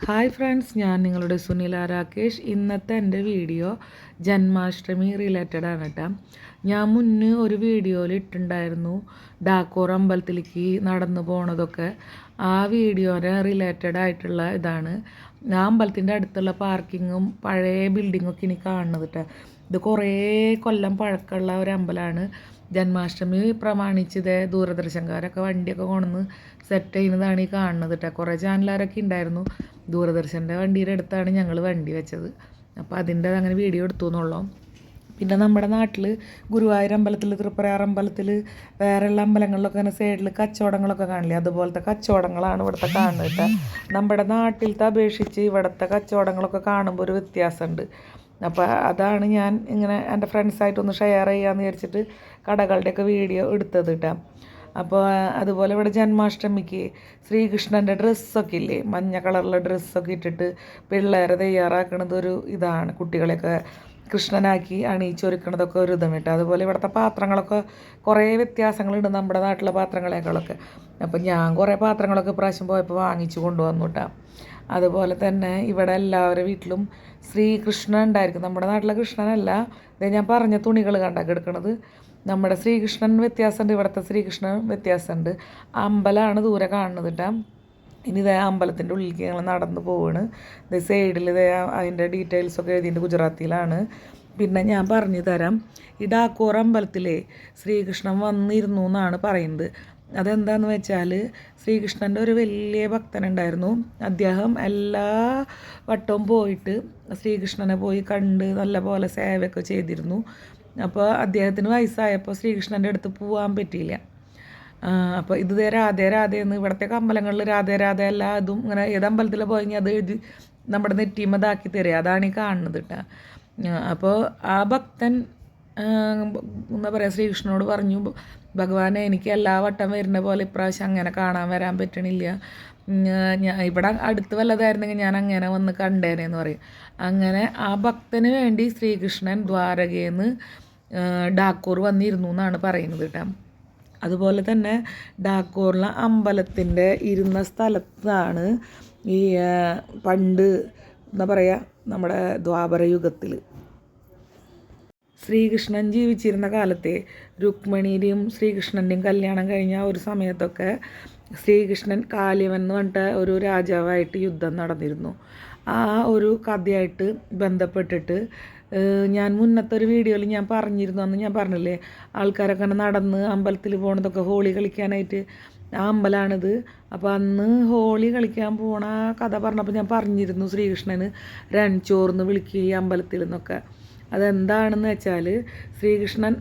Hi friends, ഞാൻ നിങ്ങളുടെ സുനില രാകേഷ്. ഇന്നത്തെ എൻ്റെ വീഡിയോ ജന്മാഷ്ടമി റിലേറ്റഡ് ആണ് കേട്ടോ. ഞാൻ മുന്നേ ഒരു വീഡിയോയിൽ ഇട്ടിട്ടുണ്ടായിരുന്നു ഡാക്കോർ അമ്പലത്തിലേക്ക് നടന്നു പോണതൊക്കെ. ആ വീഡിയോയുടെ റിലേറ്റഡ് ആയിട്ടുള്ള ഇതാണ്. ആ അമ്പലത്തിൻ്റെ അടുത്തുള്ള പാർക്കിങ്ങും പഴയ ബിൽഡിങ്ങൊക്കെ ഇനി കാണുന്നത് കേട്ടോ. ഇത് കുറേ കൊല്ലം പഴക്കമുള്ള ഒരു അമ്പലമാണ്. ജന്മാഷ്ടമി പ്രമാണിച്ച് ഇതേ ദൂരദർശൻകാരൊക്കെ വണ്ടിയൊക്കെ കൊണ്ടുവന്ന് സെറ്റ് ചെയ്യുന്നതാണ് ഈ കാണുന്നത് കേട്ടോ. കുറേ ചാനലുകാരൊക്കെ ഉണ്ടായിരുന്നു. ദൂരദർശൻ്റെ വണ്ടിയുടെ അടുത്താണ് ഞങ്ങൾ വണ്ടി വെച്ചത്. അപ്പോൾ അതിൻ്റെ അങ്ങനെ വീഡിയോ എടുത്തു എന്നുള്ളൂ. പിന്നെ നമ്മുടെ നാട്ടിൽ ഗുരുവായൂർ അമ്പലത്തിൽ, തൃപ്പയാർ അമ്പലത്തിൽ, വേറെയുള്ള അമ്പലങ്ങളിലൊക്കെ അങ്ങനെ സൈഡിൽ കച്ചവടങ്ങളൊക്കെ കാണില്ലേ, അതുപോലത്തെ കച്ചവടങ്ങളാണ് ഇവിടുത്തെ കാണുന്നത് കേട്ടോ. നമ്മുടെ നാട്ടിലത്തെ അപേക്ഷിച്ച് ഇവിടുത്തെ കച്ചവടങ്ങളൊക്കെ കാണുമ്പോൾ ഒരു വ്യത്യാസമുണ്ട്. അപ്പോൾ അതാണ് ഞാൻ ഇങ്ങനെ എൻ്റെ ഫ്രണ്ട്സായിട്ടൊന്ന് ഷെയർ ചെയ്യാമെന്ന് വിചാരിച്ചിട്ട് കടകളുടെയൊക്കെ വീഡിയോ എടുത്തത് കേട്ടോ. അപ്പോൾ അതുപോലെ ഇവിടെ ജന്മാഷ്ടമിക്ക് ശ്രീകൃഷ്ണൻ്റെ ഡ്രസ്സൊക്കെ ഇല്ലേ, മഞ്ഞ കളറിലെ ഡ്രസ്സൊക്കെ ഇട്ടിട്ട് പിള്ളേരെ തയ്യാറാക്കുന്നത് ഒരു ഇതാണ്. കുട്ടികളെയൊക്കെ കൃഷ്ണനാക്കി അണിയിച്ചൊരുക്കണതൊക്കെ ഒരു ഇതാണ് കേട്ടോ. അതുപോലെ ഇവിടുത്തെ പാത്രങ്ങളൊക്കെ കുറേ വ്യത്യാസങ്ങളുണ്ട് നമ്മുടെ നാട്ടിലെ പാത്രങ്ങളെക്കാളൊക്കെ. അപ്പം ഞാൻ കുറേ പാത്രങ്ങളൊക്കെ പ്രാവശ്യം പോയപ്പോൾ വാങ്ങിച്ചു കൊണ്ടുവന്നു കേട്ടോ. അതുപോലെ തന്നെ ഇവിടെ എല്ലാവരുടെ വീട്ടിലും ശ്രീകൃഷ്ണൻ ഉണ്ടായിരിക്കും. നമ്മുടെ നാട്ടിലെ കൃഷ്ണനല്ല, ഇത് ഞാൻ പറഞ്ഞ തുണികൾ കണ്ടാക്കി എടുക്കണത്. നമ്മുടെ ശ്രീകൃഷ്ണൻ വ്യത്യാസമുണ്ട്, ഇവിടുത്തെ ശ്രീകൃഷ്ണൻ വ്യത്യാസമുണ്ട്. അമ്പലമാണ് ദൂരെ കാണുന്നത് കേട്ടോ. ഇനി ഇതേ അമ്പലത്തിൻ്റെ ഉള്ളിലേക്ക് ഞങ്ങൾ നടന്ന് പോവാണ്. ഇത് സൈഡിൽ ഇതേ അതിൻ്റെ ഡീറ്റെയിൽസൊക്കെ എഴുതിയിട്ട് ഗുജറാത്തിയിലാണ്. പിന്നെ ഞാൻ പറഞ്ഞു തരാം. ഈ ഡാക്കോർ അമ്പലത്തിലെ ശ്രീകൃഷ്ണൻ വന്നിരുന്നു എന്നാണ് പറയുന്നത്. അതെന്താണെന്ന് വെച്ചാൽ ശ്രീകൃഷ്ണൻ്റെ ഒരു വലിയ ഭക്തനുണ്ടായിരുന്നു. അദ്ദേഹം എല്ലാ വട്ടവും പോയിട്ട് ശ്രീകൃഷ്ണനെ പോയി കണ്ട് നല്ല പോലെ സേവയൊക്കെ ചെയ്തിരുന്നു. അപ്പോൾ അദ്ദേഹത്തിന് വയസ്സായപ്പോൾ ശ്രീകൃഷ്ണൻ്റെ അടുത്ത് പോകാൻ പറ്റിയില്ല. അപ്പോൾ ഇത് രാധേ രാധേന്ന് ഇവിടുത്തെ അമ്പലങ്ങളിൽ രാധേ രാധേ എല്ലാ ഇതും ഇങ്ങനെ ഏത് അമ്പലത്തിൽ പോയെങ്കിൽ അത് എഴുതി നമ്മുടെ നെറ്റിമതാക്കി തരിക. അതാണ് ഈ കാണുന്നത് കേട്ടോ. അപ്പോൾ ആ ഭക്തൻ എന്താ പറയുക, ശ്രീകൃഷ്ണനോട് പറഞ്ഞു, ഭഗവാനെ എനിക്ക് എല്ലാ വട്ടം വരുന്ന പോലെ ഇപ്രാവശ്യം അങ്ങനെ കാണാൻ വരാൻ പറ്റണില്ല. ഞാൻ ഇവിടെ അടുത്ത് വല്ലതായിരുന്നെങ്കിൽ ഞാൻ അങ്ങനെ വന്ന് കണ്ടേനെന്ന് പറയും. അങ്ങനെ ആ ഭക്തന് വേണ്ടി ശ്രീകൃഷ്ണൻ ദ്വാരകയിൽ നിന്ന് ഡാക്കോർ വന്നിരുന്നു എന്നാണ് പറയുന്നത് കേട്ടോ. അതുപോലെ തന്നെ ഡാക്കോറിലെ അമ്പലത്തിൻ്റെ ഇരുന്ന സ്ഥലത്താണ് ഈ പണ്ട് എന്താ പറയുക, നമ്മുടെ ദ്വാപര യുഗത്തിൽ ശ്രീകൃഷ്ണൻ ജീവിച്ചിരുന്ന കാലത്തെ രുക്മിണിയുടെയും ശ്രീകൃഷ്ണൻ്റെയും കല്യാണം കഴിഞ്ഞ ഒരു സമയത്തൊക്കെ ശ്രീകൃഷ്ണൻ കാല്യവൻ എന്ന് പറഞ്ഞിട്ട് ഒരു രാജാവായിട്ട് യുദ്ധം നടന്നിരുന്നു. ആ ഒരു കഥയായിട്ട് ബന്ധപ്പെട്ടിട്ട് ഞാൻ മുന്നത്തെ ഒരു വീഡിയോയിൽ ഞാൻ പറഞ്ഞിരുന്നു. അന്ന് ഞാൻ പറഞ്ഞില്ലേ, ആൾക്കാരൊക്കെ നടന്ന് അമ്പലത്തിൽ പോകണതൊക്കെ ഹോളി കളിക്കാനായിട്ട്. ആ അമ്പലമാണിത്. അപ്പോൾ അന്ന് ഹോളി കളിക്കാൻ പോണ കഥ പറഞ്ഞപ്പോൾ ഞാൻ പറഞ്ഞിരുന്നു ശ്രീകൃഷ്ണന് രൺചോർന്ന് വിളിക്കുക ഈ അമ്പലത്തിൽ നിന്നൊക്കെ. അതെന്താണെന്ന് വെച്ചാൽ ശ്രീകൃഷ്ണൻ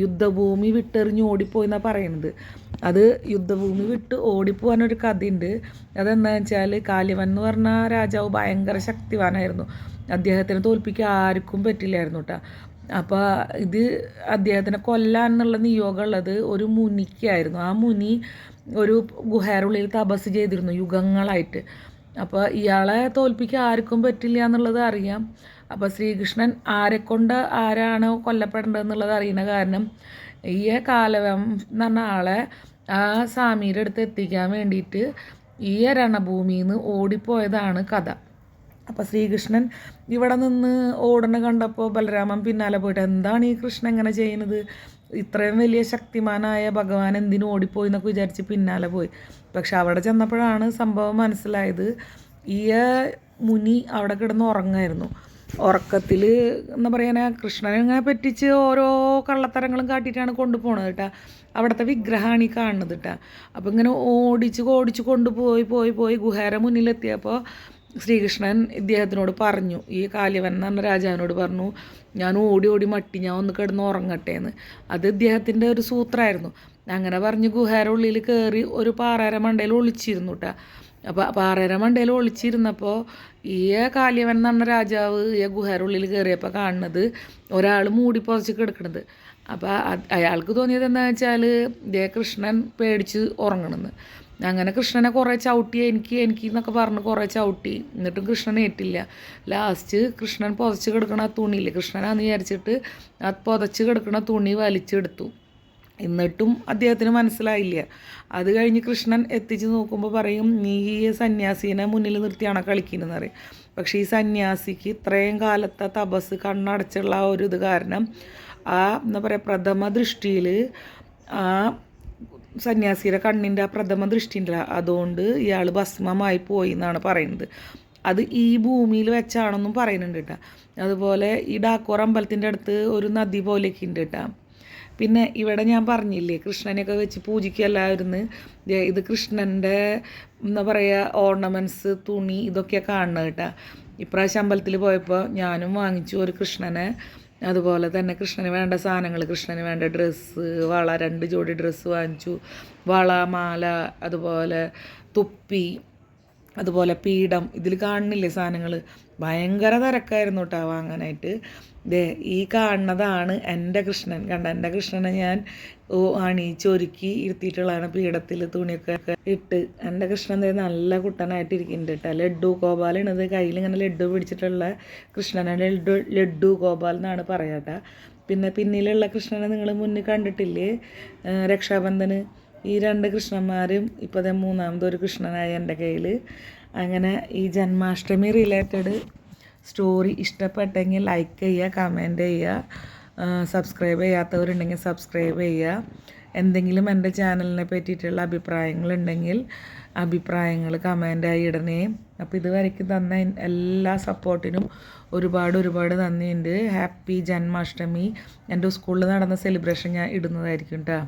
യുദ്ധഭൂമി വിട്ടെറിഞ്ഞ് ഓടിപ്പോയി എന്നാണ് പറയുന്നത്. അത് യുദ്ധഭൂമി വിട്ട് ഓടിപ്പോകാനൊരു കഥയുണ്ട്. അതെന്താണെന്ന് വെച്ചാൽ കാല്യവൻ എന്ന് പറഞ്ഞ രാജാവ് ഭയങ്കര ശക്തിവാനായിരുന്നു. അദ്ദേഹത്തിനെ തോൽപ്പിക്കാൻ ആർക്കും പറ്റില്ലായിരുന്നു കേട്ടോ. അപ്പോൾ ഇത് അദ്ദേഹത്തിനെ കൊല്ലാൻ എന്നുള്ള നിയോഗമുള്ളത് ഒരു മുനിക്കായിരുന്നു. ആ മുനി ഒരു ഗുഹയുടെ തപസ് ചെയ്തിരുന്നു യുഗങ്ങളായിട്ട്. അപ്പോൾ ഇയാളെ തോൽപ്പിക്കാൻ ആർക്കും പറ്റില്ല എന്നുള്ളത് അറിയാം. അപ്പോൾ ശ്രീകൃഷ്ണൻ ആരാണ് കൊല്ലപ്പെടേണ്ടതെന്നുള്ളത് അറിയുന്ന കാരണം ഈ കാലവം എന്ന് പറഞ്ഞ ആളെ ആ സ്വാമിയുടെ അടുത്ത് എത്തിക്കാൻ വേണ്ടിയിട്ട് ഈ രണഭൂമിയിൽ നിന്ന് ഓടിപ്പോയതാണ് കഥ. അപ്പോൾ ശ്രീകൃഷ്ണൻ ഇവിടെ നിന്ന് ഓടണ കണ്ടപ്പോൾ ബലരാമൻ പിന്നാലെ പോയിട്ട്, എന്താണ് ഈ കൃഷ്ണൻ എങ്ങനെ ചെയ്യുന്നത്, ഇത്രയും വലിയ ശക്തിമാനായ ഭഗവാൻ എന്തിനു ഓടിപ്പോയി എന്നൊക്കെ വിചാരിച്ച് പിന്നാലെ പോയി. പക്ഷെ അവിടെ ചെന്നപ്പോഴാണ് സംഭവം മനസ്സിലായത്. ഈ മുനി അവിടെ കിടന്ന് ഉറങ്ങായിരുന്നു. ഉറക്കത്തിൽ എന്താ പറയുക, കൃഷ്ണനെ ഇങ്ങനെ പറ്റിച്ച് ഓരോ കള്ളത്തരങ്ങളും കാട്ടിയിട്ടാണ് കൊണ്ടുപോകണത് കേട്ടോ. അവിടുത്തെ വിഗ്രഹമാണ് ഈ കാണുന്നത് കേട്ടോ. അപ്പോൾ ഇങ്ങനെ ഓടിച്ച് കൊണ്ടുപോയി ഗുഹയുടെ മുന്നിലെത്തിയപ്പോൾ ശ്രീകൃഷ്ണൻ ഇദ്ദേഹത്തിനോട് പറഞ്ഞു, ഈ കാല്യവൻ എന്ന് പറഞ്ഞ രാജാവിനോട് പറഞ്ഞു, ഞാൻ ഓടി മട്ടി ഞാൻ ഒന്ന് കിടന്ന് ഉറങ്ങട്ടെ എന്ന്. അത് ഇദ്ദേഹത്തിൻ്റെ ഒരു സൂത്രമായിരുന്നു. അങ്ങനെ പറഞ്ഞ് ഗുഹയുടെ ഉള്ളിൽ കയറി ഒരു പാറയുടെ മണ്ടയിൽ ഒളിച്ചിരുന്നു കേട്ടോ. അപ്പോൾ പാറയുടെ മണ്ടയിൽ ഒളിച്ചിരുന്നപ്പോൾ ഈ കാല്യവൻ എന്ന് പറഞ്ഞ രാജാവ് ഈ ഗുഹയുടെ ഉള്ളിൽ കയറിയപ്പോൾ കാണുന്നത് ഒരാൾ മൂടി പുതച്ച് കിടക്കണത്. അപ്പോൾ അയാൾക്ക് തോന്നിയത് എന്താണെന്ന് വെച്ചാൽ ഇതേ കൃഷ്ണൻ പേടിച്ച് ഉറങ്ങണമെന്ന്. അങ്ങനെ കൃഷ്ണനെ കുറേ ചവിട്ടി, എനിക്ക് എന്നൊക്കെ പറഞ്ഞ് കുറേ ചവിട്ടി. എന്നിട്ടും കൃഷ്ണൻ ഏറ്റില്ല. ലാസ്റ്റ് കൃഷ്ണൻ പുതച്ച് കിടക്കണ തുണിയില്ലേ, കൃഷ്ണനാന്ന് വിചാരിച്ചിട്ട് ആ പുതച്ച് കിടക്കണ തുണി വലിച്ചെടുത്തു. എന്നിട്ടും അദ്ദേഹത്തിന് മനസ്സിലായില്ല. അത് കഴിഞ്ഞ് കൃഷ്ണൻ എത്തിച്ച് നോക്കുമ്പോൾ പറയും, നീ ഈ സന്യാസീനെ മുന്നിൽ നിർത്തിയാണോ കളിക്കുന്നതെന്ന് പറയും. പക്ഷേ ഈ സന്യാസിക്ക് ഇത്രയും കാലത്തെ തപസ് കണ്ണടച്ചുള്ള ആ ഒരു ഇത് കാരണം ആ എന്താ പറയുക പ്രഥമ ദൃഷ്ടിയിൽ ആ സന്യാസിയുടെ കണ്ണിൻ്റെ ആ പ്രഥമ ദൃഷ്ടി ഉണ്ടല്ല, അതുകൊണ്ട് ഇയാൾ ഭസ്മമായി പോയി എന്നാണ് പറയുന്നത്. അത് ഈ ഭൂമിയിൽ വെച്ചാണെന്നും പറയുന്നുണ്ട് കേട്ടോ. അതുപോലെ ഈ ഡാക്കോർ അമ്പലത്തിൻ്റെ അടുത്ത് ഒരു നദി പോലെയൊക്കെ ഉണ്ട് കേട്ടോ. പിന്നെ ഇവിടെ ഞാൻ പറഞ്ഞില്ലേ കൃഷ്ണനെയൊക്കെ വെച്ച് പൂജിക്കല്ലായിരുന്നു. ഇത് കൃഷ്ണൻ്റെ എന്താ പറയുക ഓർണമെൻറ്റ്സ്, തുണി, ഇതൊക്കെ കാണുന്നത് കേട്ടോ. ഇപ്രാവശ്യം അമ്പലത്തിൽ പോയപ്പോൾ ഞാനും വാങ്ങിച്ചു ഒരു കൃഷ്ണനെ. അതുപോലെ തന്നെ കൃഷ്ണന് വേണ്ട സാധനങ്ങൾ, കൃഷ്ണന് വേണ്ട ഡ്രസ്സ്, വള, 2 ജോഡി ഡ്രസ്സ് വാങ്ങിച്ചു. വള, മാല, അതുപോലെ തൊപ്പി, അതുപോലെ പീഠം. ഇതിൽ കാണുന്നില്ലേ സാധനങ്ങൾ? ഭയങ്കര തിരക്കായിരുന്നു കേട്ടോ വാങ്ങാനായിട്ട്. ഈ കാണുന്നതാണ് എൻ്റെ കൃഷ്ണൻ. കണ്ട, എൻ്റെ കൃഷ്ണനെ ഞാൻ അണിയിച്ചൊരുക്കി ഇരുത്തിയിട്ടുള്ളതാണ് പീഠത്തിൽ തുണിയൊക്കെ ഇട്ട്. എൻ്റെ കൃഷ്ണൻ നല്ല കുട്ടനായിട്ട് ഇരിക്കുന്നുണ്ട് കേട്ടോ. ലഡ്ഡു ഗോപാലാണിത്. കയ്യിൽ ഇങ്ങനെ ലഡ്ഡു പിടിച്ചിട്ടുള്ള കൃഷ്ണനെ ലഡ്ഡു ഗോപാൽ എന്നാണ് പറയാട്ടോ. പിന്നെ പിന്നിലുള്ള കൃഷ്ണനെ നിങ്ങൾ മുന്നിൽ കണ്ടിട്ടില്ലേ രക്ഷാബന്ധന്? ഈ 2 കൃഷ്ണന്മാരും ഇപ്പോൾ 3ാമതൊരു കൃഷ്ണനായ എൻ്റെ കയ്യിൽ. അങ്ങനെ ഈ ജന്മാഷ്ടമി റിലേറ്റഡ് സ്റ്റോറി ഇഷ്ടപ്പെട്ടെങ്കിൽ ലൈക്ക് ചെയ്യുക, കമൻറ്റ് ചെയ്യുക, സബ്സ്ക്രൈബ് ചെയ്യാത്തവരുണ്ടെങ്കിൽ സബ്സ്ക്രൈബ് ചെയ്യുക. എന്തെങ്കിലും എൻ്റെ ചാനലിനെ പറ്റിയിട്ടുള്ള അഭിപ്രായങ്ങളുണ്ടെങ്കിൽ അഭിപ്രായങ്ങൾ കമൻറ്റായി ഇടണേ. അപ്പോൾ ഇതുവരെയ്ക്ക് തന്ന എല്ലാ സപ്പോർട്ടിനും ഒരുപാട് നന്ദിയുണ്ട്. ഹാപ്പി ജന്മാഷ്ടമി. എൻ്റെ സ്കൂളിൽ നടന്ന സെലിബ്രേഷൻ ഞാൻ ഇടുന്നതായിരിക്കും കേട്ടോ.